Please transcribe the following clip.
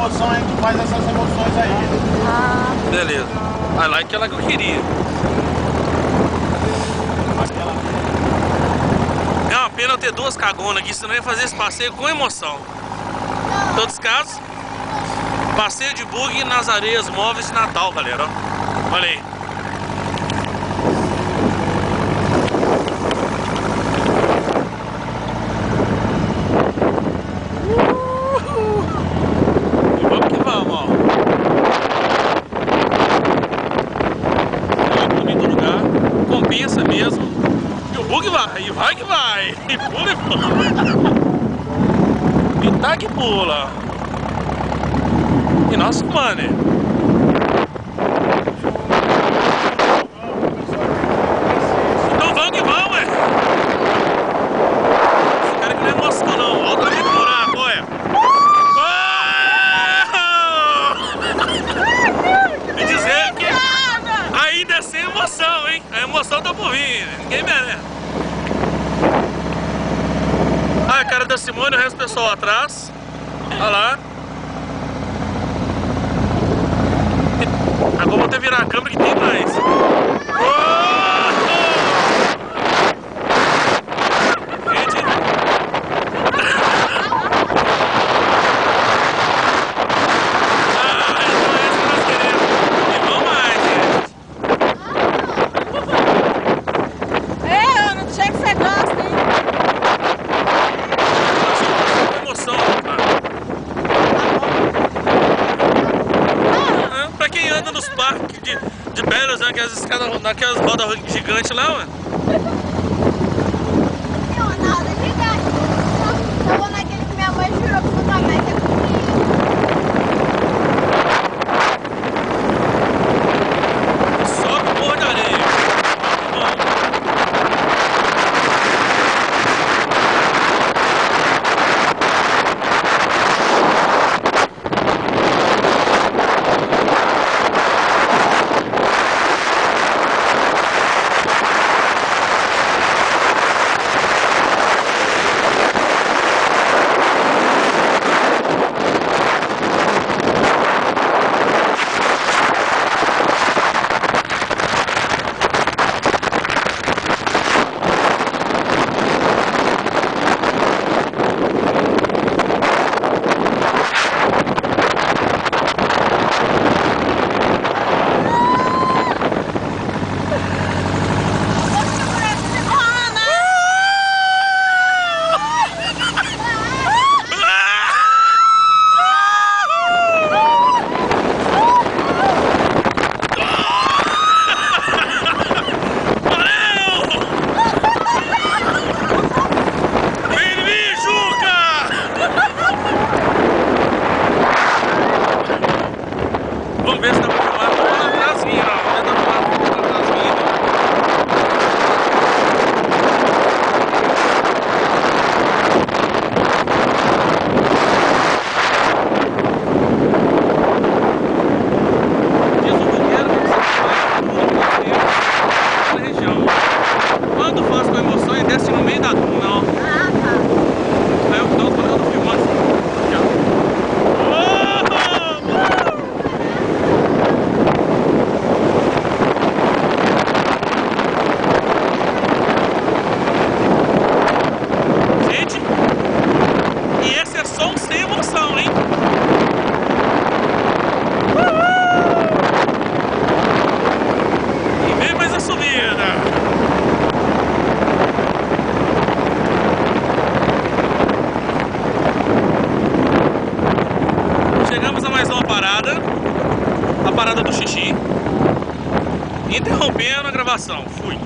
emoção, a gente faz essas emoções aí. Ah, Beleza. Ah, lá é aquela que eu queria. É uma pena eu ter duas cagonas aqui, senão eu ia fazer esse passeio com emoção. Em todos os casos, passeio de bug nas areias móveis de Natal, galera. Ó. Olha aí. E vamos que vamos, ó. É um bonito lugar, compensa mesmo. E o bug vai, e vai que vai. E pula e pula. E tá que pula. E nós fumando. Então vamos que vamos, ué. Esse cara que não é emoção não. Olha o tamanho do buraco, olha. E dizer que ainda é sem emoção, hein? A emoção tá por vir, ninguém merece. Ah, a cara da Simone e o resto do pessoal atrás. Olha lá. Agora vou ter que virar a câmera que tem mais. Gente. Ah, então é essa que nós queremos. E vamos mais, gente. é, Ana, do jeito que você gosta, hein? Emoção, cara. Pra quem anda nos parques de Belas, né, aquelas escadas, naquelas rodas gigantes lá, mano. Tem uma roda gigante. Eu vou naquele que minha mãe jurou que fundamento é comigo. Só com cor de areia. Vamos ver se dá pra filmar lá atrás vindo, ó. Vamos tentar filmar lá atrás vindo. Diz o bugueiro que você vai na região. Quando faz com emoção, ele desce no meio da duna, ó. Ah, tá. Aí eu tô filmando aqui, ó. Gente, e esse é só um sem emoção, hein? E vem mais a subida. Chegamos a mais uma parada, a parada do xixi, interrompendo a gravação. Fui.